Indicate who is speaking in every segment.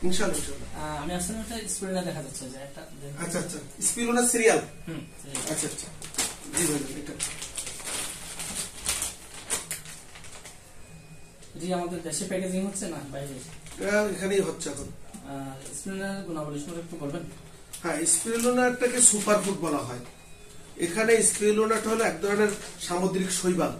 Speaker 1: ইনশাআল্লাহ ইনশাআল্লাহ।
Speaker 2: আমি আসলে একটা স্পিরুলিনা দেখা যাচ্ছে যে একটা।
Speaker 1: আচ্ছা আচ্ছা, স্পিরুলিনা সিরিয়াল।
Speaker 2: সিরিয়াল।
Speaker 1: আচ্ছা আচ্ছা, জি ভাই এটা
Speaker 2: জি আমাদের দেশে প্যাকেজিং হচ্ছে না বাইরে?
Speaker 1: এখানেই হচ্ছে এখন।
Speaker 2: স্পিরুলিনার গুণাবলী সম্পর্কে একটু বলবেন?
Speaker 1: হ্যাঁ, স্পিরুলিনাটাকে সুপারফুড বলা হয়। এখানে স্পিরুলিনাটা হলো এক ধরনের সামুদ্রিক শৈবাল,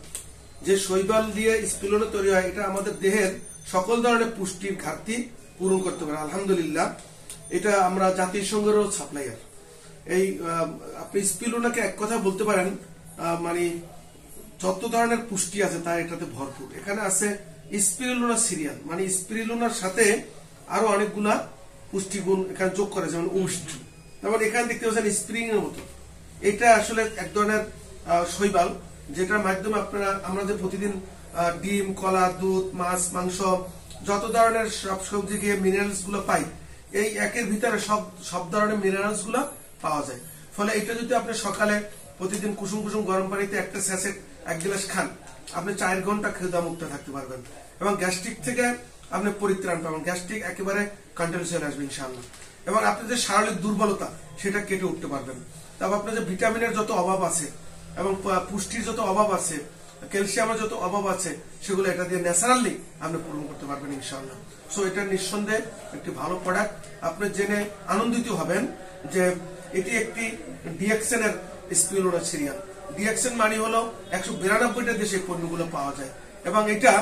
Speaker 1: যে শৈবাল দিয়ে স্পিরুলিনা তৈরি হয়। এটা আমাদের দেহের সকল ধরনের পুষ্টির ঘাটতি পূরণ করতে পারে আলহামদুলিল্লাহ। এটা আমরা জাতিসংঘেরও সাপ্লাইয়ার। এই আপনি স্পিরুলিনাকে এক কথা বলতে পারেন মানে যত ধরনের পুষ্টি আছে তা এটাতে ভরপুর। এখানে আছে স্পিরুলিনা সিরিয়াল, মানে স্পিরুলিনার সাথে আরো অনেকগুলা পুষ্টিগুণ এখানে যোগ করে, যেমন ওস্ট। তারপর এখানে দেখতে পাচ্ছেন স্প্রিং এর মতো। এটা আসলে এক ধরনের শৈবাল, যেটার মাধ্যমে আপনারা আমরা যে প্রতিদিন ডিম, কলা, দুধ, মাছ, মাংস, যত ধরনের সব সবজি দিয়ে মিনারেলস গুলো পাই, এই একের ভিতরে সব ধরনের মিনারেলস গুলো পাওয়া যায়। ফলে এটা যদি আপনি সকালে প্রতিদিন কুসুম কুসুম গরম পানিতে একটা স্যাশেট 1 গ্লাস খান, আপনি 4 ঘন্টা ক্ষুধামুক্ত থাকতে পারবেন এবং গ্যাস্ট্রিক থেকে আপনি পরিত্রাণ পাবেন। গ্যাস্ট্রিক একেবারে কন্ট্রোল চলে আসবে ইনশাআল্লাহ। এবং আপনি যে শারীরিক দুর্বলতা সেটা কেটে উঠতে পারবেন। তারপর আপনার যে ভিটামিনের যত অভাব আছে এবং পুষ্টির যত অভাব আছে, ক্যালসিয়ামের যত অভাব আছে, সেগুলো এটা দিয়ে ন্যাচারালি আপনি পূরণ করতে পারবেন ইনশাআল্লাহ। সো এটা নিঃসন্দেহে একটি ভালো প্রোডাক্ট। আপনি জেনে আনন্দিত হবেন যে এটি একটি ডিএক্সএন এর স্পিরুলিনা সিরিয়াল। ডিএক্সএন মানে হলো 192টা দেশে পণ্যগুলো পাওয়া যায় এবং এটা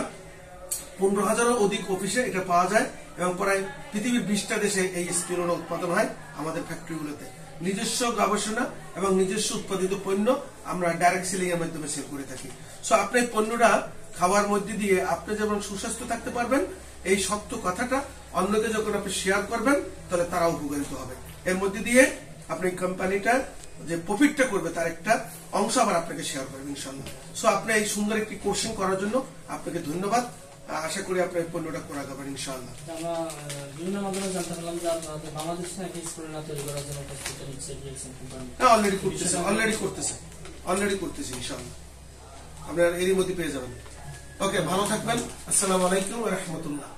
Speaker 1: 15,000-এরও অধিক অফিসে এটা পাওয়া যায় এবং প্রায় পৃথিবীর 20টা দেশে এই স্পিরুলিনা উৎপাদন হয় আমাদের ফ্যাক্টরিগুলোতে। নিজস্ব গবেষণা এবং নিজস্ব উৎপাদিত পণ্য আমরা ডাইরেক্ট সেলিং এর মাধ্যমে সেল করে থাকি। সো আপনি পণ্যটা খাওয়ার মধ্যে দিয়ে আপনি যেমন সুস্বাস্থ্য থাকতে পারবেন, এই সত্য কথাটা অন্যকে যখন আপনি শেয়ার করবেন তাহলে তারা উপকারিত হবে। এর মধ্যে দিয়ে আপনি কোম্পানিটা যে প্রফিটটা করবে তার একটা অংশ আবার আপনাকে শেয়ার করবেন ইনশাআল্লাহ। সো আপনি এই সুন্দর একটি কোর্সিং করার জন্য আপনাকে ধন্যবাদ। আশা করি আপনি এই পণ্যটা করা যাবেন ইনশাআল্লাহ।
Speaker 2: আমরা বিভিন্ন মাধ্যমে জানতে পারলাম যে আপনাদের বাংলাদেশে নাকি স্পিরুলিনা তৈরি করার জন্য প্রস্তুতি নিচ্ছে ডিএক্সএন কোম্পানি।
Speaker 1: হ্যাঁ, অলরেডি করতেছে ইনশাআল্লাহ। আপনারা এরই মধ্যে পেয়ে যাবেন। ওকে, ভালো থাকবেন। আসসালামু আলাইকুম ওয়া রাহমাতুল্লাহ।